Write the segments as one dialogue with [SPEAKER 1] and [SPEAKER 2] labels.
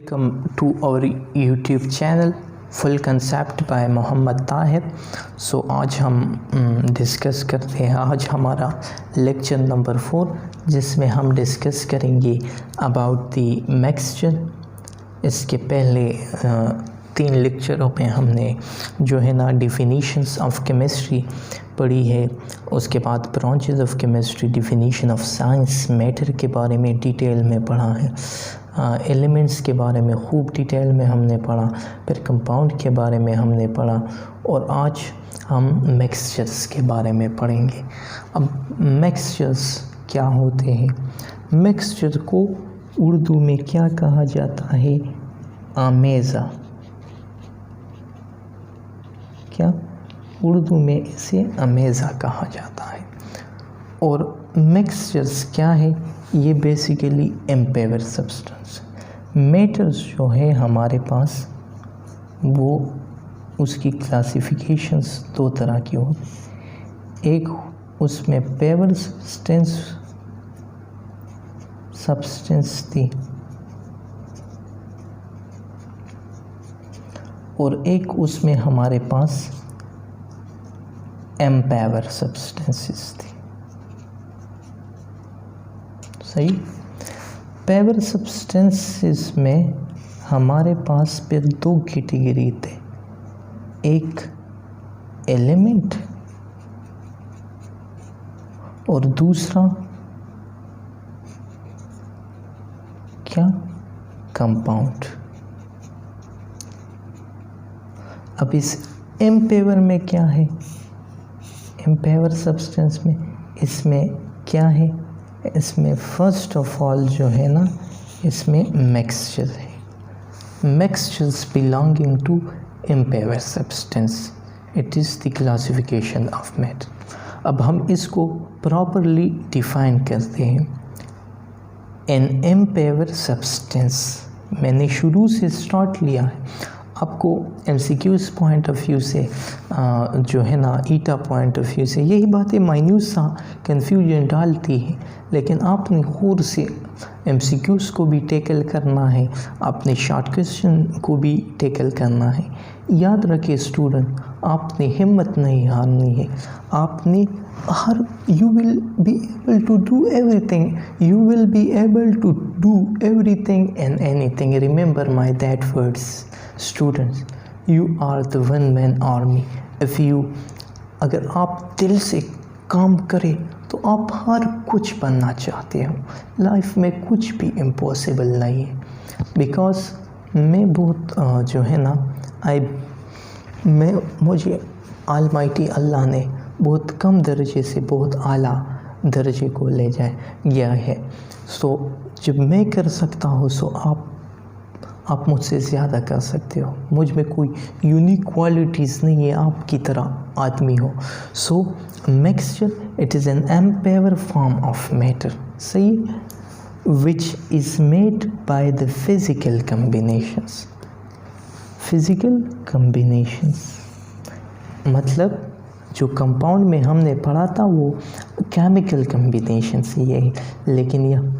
[SPEAKER 1] Welcome to our YouTube channel full concept by Mohammad Tahir. आज हम discuss करते हैं। आज हमारा लेक्चर नंबर 4 जिसमें हम डिस्कस करेंगे अबाउट द मिक्सचर। इसके पहले 3 लेक्चरों में हमने जो है ना डिफिनीशंस ऑफ केमिस्ट्री पढ़ी है, उसके बाद branches of chemistry, definition of science, matter के बारे में डिटेल में पढ़ा है, एलिमेंट्स के बारे में खूब डिटेल में हमने पढ़ा, फिर कंपाउंड के बारे में हमने पढ़ा और आज हम मिक्सचर्स के बारे में पढ़ेंगे। अब मिक्सचर्स क्या होते हैं? मिक्सचर को उर्दू में क्या कहा जाता है? आमेज़ा। क्या उर्दू में इसे अमेज़ा कहा जाता है। और मिक्सचर्स क्या है? ये बेसिकली इम्पेवर सब्सटेंस। मैटर्स जो है हमारे पास वो उसकी क्लासिफिकेशंस 2 तरह की होती। एक उसमें पेवर सब्सटेंस थी और एक उसमें हमारे पास एम्पेवर सब्सटेंसेस थी। सही। पेवर सब्सटेंसेस में हमारे पास फिर 2 कैटेगरी थे, एक एलिमेंट और दूसरा क्या? कंपाउंड। अब इस एम्पेवर में क्या है? एम्पेवर सब्सटेंस में इसमें क्या है? इसमें फर्स्ट ऑफ ऑल जो है ना, इसमें मिक्सचर है। Mixtures belonging to impure substance, it is the classification of matter. अब हम इसको प्रॉपरली डिफाइन करते हैं। एन इम्पेवर सब्सटेंस, मैंने शुरू से स्टार्ट लिया है, आपको एमसीक्यूज़ पॉइंट ऑफ व्यू से जो है ना ईटा पॉइंट ऑफ व्यू से यही बातें माइन्यूट सा कन्फ्यूजन डालती है, लेकिन आपने खुद से एमसीक्यूज़ को भी टेकल करना है, आपने शॉर्ट क्वेश्चन को भी टेकल करना है। याद रखिए स्टूडेंट, आपने हिम्मत नहीं हारनी है। आपने you will be able to do everything, you will be able to do everything and anything. Remember my that words students, you are the one man army. If you, अगर आप दिल से काम करें तो आप हर कुछ बनना चाहते हो। लाइफ में कुछ भी इम्पॉसिबल नहीं है। बिकॉज मैं बहुत जो है ना मुझे ऑलमाइटी अल्लाह ने बहुत कम दर्जे से बहुत आला दर्जे को ले गया है। सो जब मैं कर सकता हूँ सो आप मुझसे ज़्यादा कर सकते हो। मुझ में कोई यूनिक क्वालिटीज़ नहीं है आपकी तरह आदमी हो। So mixture, it is an impure form of matter, सही, which is made by the physical combinations. Physical combinations मतलब जो कंपाउंड में हमने पढ़ा था वो केमिकल कम्बिनेशंस ही है, लेकिन यह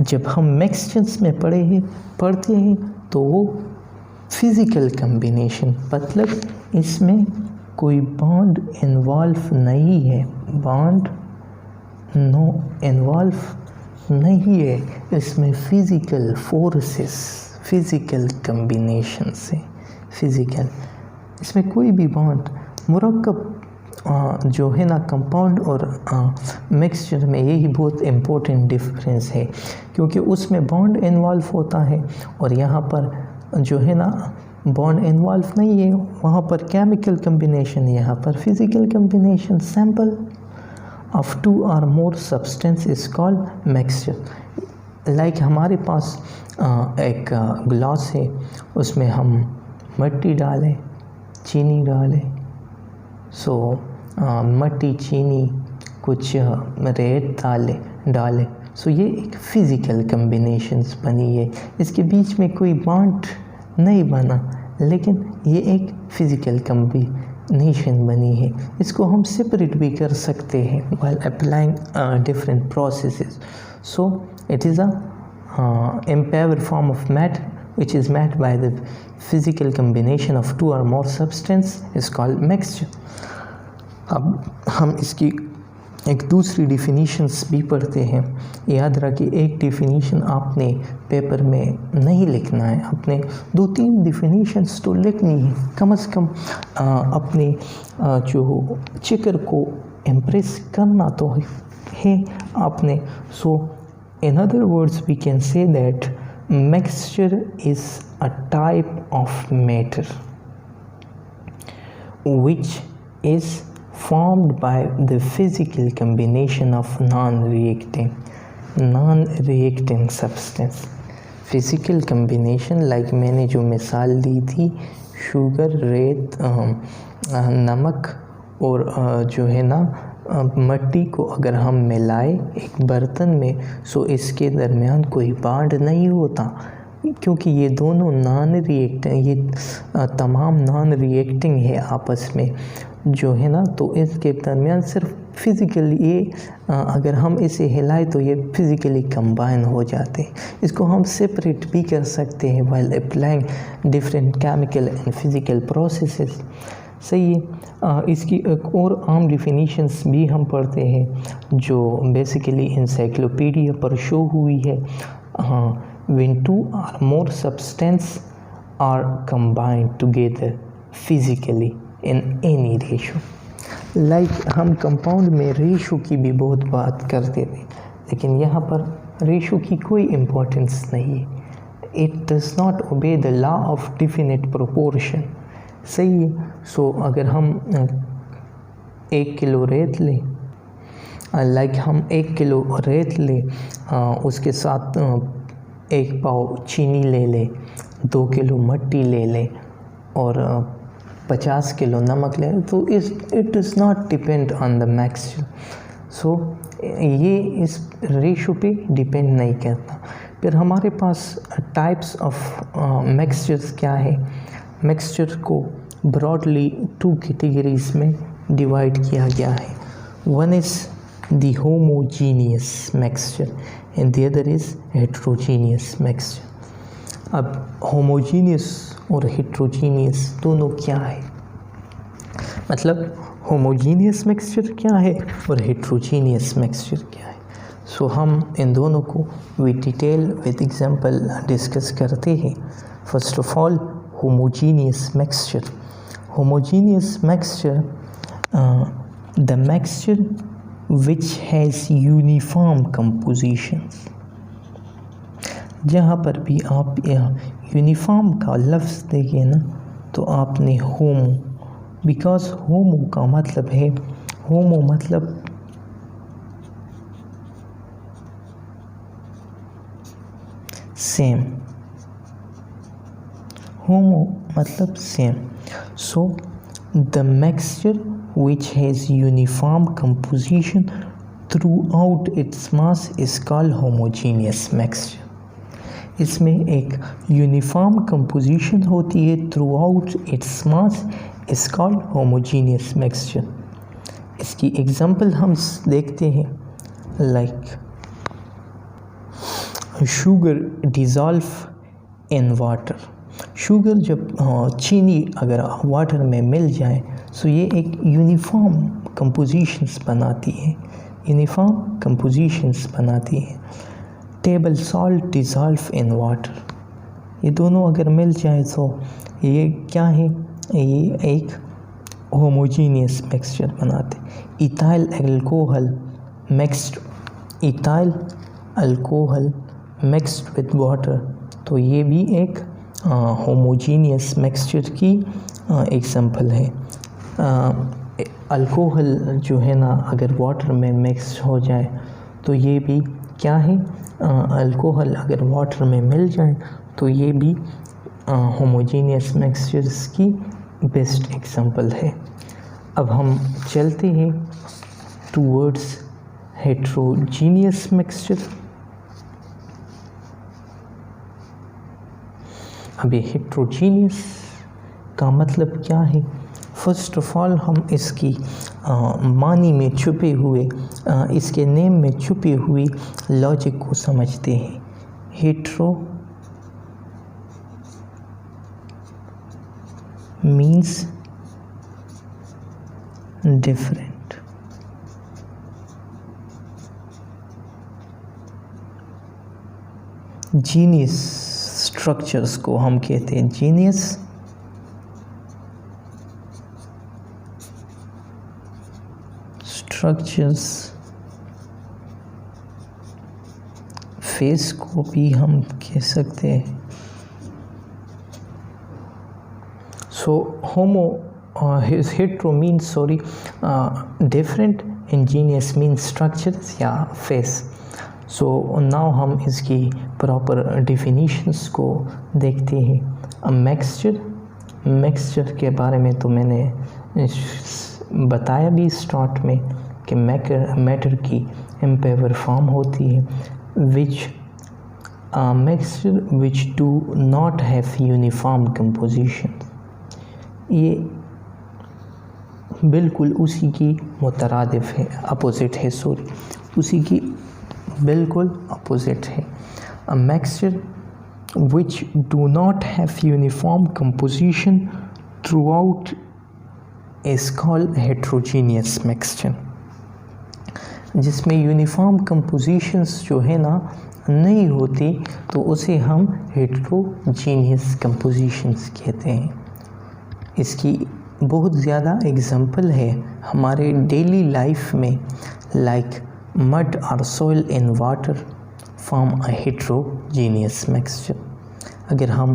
[SPEAKER 1] जब हम मिक्सचर्स में पढ़ते हैं तो वो फिज़िकल कम्बिनेशन, मतलब इसमें कोई बॉन्ड इन्वॉल्व नहीं है, बॉन्ड नो इन्वॉल्व नहीं है, इसमें फिज़िकल फोर्सेस, फिज़िकल कम्बिनेशन से, फिज़िकल, इसमें कोई भी बॉन्ड। मुरक्कब जो है ना कंपाउंड और मिक्सचर में यही बहुत इम्पोर्टेंट डिफरेंस है, क्योंकि उसमें बॉन्ड इन्वॉल्व होता है और यहाँ पर जो है ना बॉन्ड इन्वॉल्व नहीं है। वहाँ पर केमिकल कम्बिनेशन, यहाँ पर physical combination. Sample of 2 or more substance is called mixture. Like हमारे पास एक ग्लास है, उसमें हम मिट्टी डालें, चीनी डालें, सो मट्टी, चीनी, कुछ रेत डालें, सो ये एक फ़िज़िकल कम्बिनेशंस बनी है। इसके बीच में कोई बॉन्ड नहीं बना, लेकिन ये एक फ़िज़िकल कम्बिनेशन बनी है। इसको हम सेपरेट भी कर सकते हैं while applying different processes. So it is a impure form of matter which is made by the physical combination of two or more substance is called mixture. अब हम इसकी एक दूसरी डिफिनीशंस भी पढ़ते हैं। याद रखिए, एक डिफिनीशन आपने पेपर में नहीं लिखना है, आपने 2-3 डिफिनीशंस तो लिखनी है कम से कम, अपने जो चेकर को इम्प्रेस करना तो है आपने। So in other words we can say that mixture is a type of matter which is formed by the physical combination of non-reacting substance. Physical combination like मैंने जो मिसाल दी थी, शुगर, रेत, नमक और जो है ना मट्टी को अगर हम मिलाए एक बर्तन में, सो इसके दरमियान कोई बॉन्ड नहीं होता, क्योंकि ये दोनों नॉन रिएक्टिंग, ये तमाम नॉन रिएक्टिंग है आपस में जो है ना। तो इसके दरमियान सिर्फ फिज़िकली ये अगर हम इसे हिलाए तो ये फिज़िकली कंबाइन हो जाते हैं। इसको हम सेपरेट भी कर सकते हैं while applying different chemical and physical processes. सही है। इसकी एक और आम डिफिनीशंस भी हम पढ़ते हैं जो बेसिकली इंसाइक्लोपीडिया पर शो हुई है। When 2 or more substance are combined together physically in any ratio. हम कंपाउंड में रेशो की भी बहुत बात करते थे, लेकिन यहाँ पर रेशो की कोई इम्पोर्टेंस नहीं है। It does not obey the law of definite proportion. सही है। सो अगर हम 1 किलो रेत लें, हम 1 किलो रेत लें, उसके साथ 1 पाव चीनी ले लें, 2 किलो मट्टी ले लें और 50 किलो नमक लें, तो it does not depend on the mixture. So ये इस रेशो पे डिपेंड नहीं करता। फिर हमारे पास टाइप्स ऑफ मिक्सचर्स क्या है। मिक्सचर को ब्रॉडली 2 कैटेगरीज में डिवाइड किया गया है। One is the homogeneous mixture and the other is heterogeneous mixture. अब होमोजीनियस और हेट्रोजीनियस दोनों क्या है, मतलब होमोजीनियस मिक्सचर क्या है और हेट्रोजीनियस मिक्सचर क्या है। सो हम इन दोनों को with detail with example discuss करते हैं। First of all homogeneous mixture. Homogeneous mixture, the mixture which has uniform compositions. जहाँ पर भी आप यूनिफॉर्म का लफ्ज़ देखें ना, तो आपने होमो, बिकॉज होमो का मतलब है, होमो मतलब सेम, होमो मतलब same. So the mixture which has uniform composition through out its mass is called homogeneous mixture. इसमें एक यूनिफॉर्म कंपोजिशन होती है through out its mass is called homogeneous mixture. इसकी एग्जांपल हम देखते हैं, like sugar dissolve in water. Sugar जब चीनी अगर वाटर में मिल जाए, सो ये एक यूनिफॉर्म कंपोजिशंस बनाती है, यूनिफॉर्म कंपोजिशंस बनाती है। Table salt dissolve in water, ये दोनों अगर मिल जाए तो ये क्या है, ये एक होमोजीनियस मिक्सचर बनाते। Ethyl alcohol mixed with water, तो ये भी एक होमोजीनियस मिक्सचर की एग्जांपल है। अल्कोहल जो है ना, अगर वाटर में मिक्स हो जाए तो ये भी क्या है, अल्कोहल अगर वाटर में मिल जाए तो ये भी होमोजीनियस मिक्सचर्स की बेस्ट एग्जांपल है। अब हम चलते हैं टूवर्ड्स हेट्रोजीनियस मिक्सचर। अब ये हेट्रोजीनियस का मतलब क्या है। फर्स्ट ऑफ ऑल हम इसकी मानी में छुपे हुए, इसके नेम में छुपे हुए लॉजिक को समझते हैं। Hetero means different. Genius structures को हम कहते हैं जीनियस स्ट्रक्चर्स। फेस को भी हम कह सकते हैं। सो होमो hetero means different, ingenious means structures या face। सो नाउ हम इसकी प्रॉपर डेफिनेशंस को देखते हैं। मिक्सचर के बारे में तो मैंने बताया भी स्टार्ट में कि मैटर की इम्पेवर फॉर्म होती है mixture which do not have uniform composition. ये बिल्कुल उसी की मुतरादिफ है, अपोजिट है, उसी की बिल्कुल अपोजिट है। A mixture which do not have uniform composition through out is called heterogeneous mixture. जिसमें यूनिफॉर्म कंपोजिशंस जो है ना नहीं होती तो उसे हम हेट्रोजीनियस कंपोजिशंस कहते हैं। इसकी बहुत ज़्यादा एग्जांपल है हमारे डेली लाइफ में, like mud or soil in water form a heterogeneous mixture। अगर हम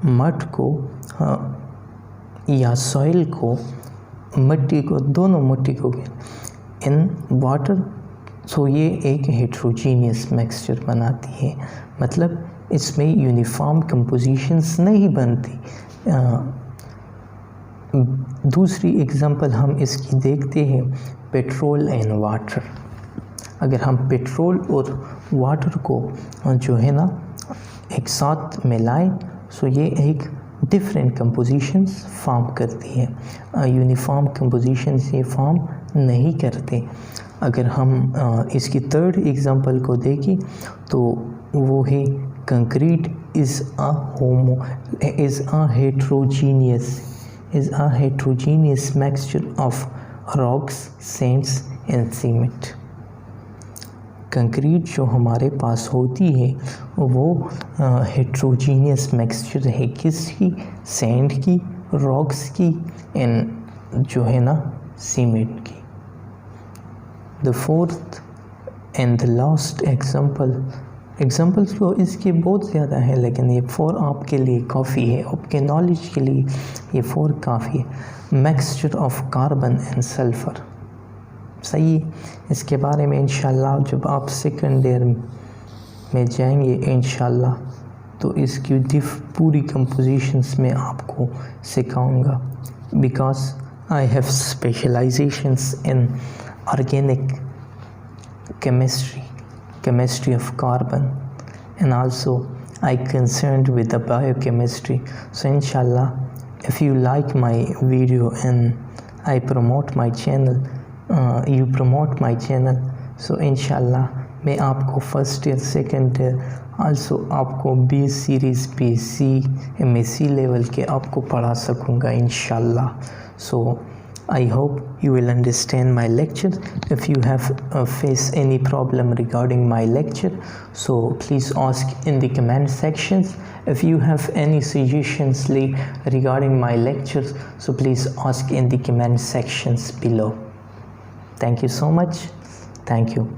[SPEAKER 1] मड को या सॉइल को, मिट्टी को, दोनों मिट्टी को इन वाटर, तो ये एक हेट्रोजीनियस मिक्सचर बनाती है। मतलब इसमें यूनिफॉर्म कंपोजिशंस नहीं बनती। दूसरी एग्जांपल हम इसकी देखते हैं पेट्रोल एंड वाटर। अगर हम पेट्रोल और वाटर को जो है ना एक साथ मिलाएं तो ये एक डिफरेंट कंपोजिशंस फॉर्म करती है। यूनिफॉर्म कंपोजिशंस ये फॉर्म नहीं करते। अगर हम इसकी थर्ड एग्जांपल को देखें तो वो है concrete is a heterogeneous mixture of rocks, Sands and cement. Concrete जो हमारे पास होती है वो हेट्रोजीनियस मिक्सचर है, किसकी? सैंड की, रॉक्स की एंड जो है ना सीमेंट की। The fourth and the last examples तो इसके बहुत ज़्यादा है, लेकिन ये 4 आपके लिए काफ़ी है, आपके नॉलेज के लिए ये 4 काफ़ी है। Mixture of carbon and sulphur, सही है। इसके बारे में इंशाल्लाह जब आप सेकंड ईयर में जाएंगे इंशाल्लाह तो इसकी पूरी कंपोजिशंस में आपको सिखाऊंगा, because I have specialisations in organic chemistry of carbon, and also I concerned with the biochemistry. So inshallah, if you like my video and I promote my channel, you promote my channel, so inshallah मैं आपको first year, second year, also आपको BS series, BSc, MSc level के आपको पढ़ा सकूँगा इंशाल्लाह। So I hope you will understand my lecture. If you have face any problem regarding my lecture, so please ask in the comment sections. If you have any suggestions regarding my lectures, so please ask in the comment sections below. Thank you so much. Thank you.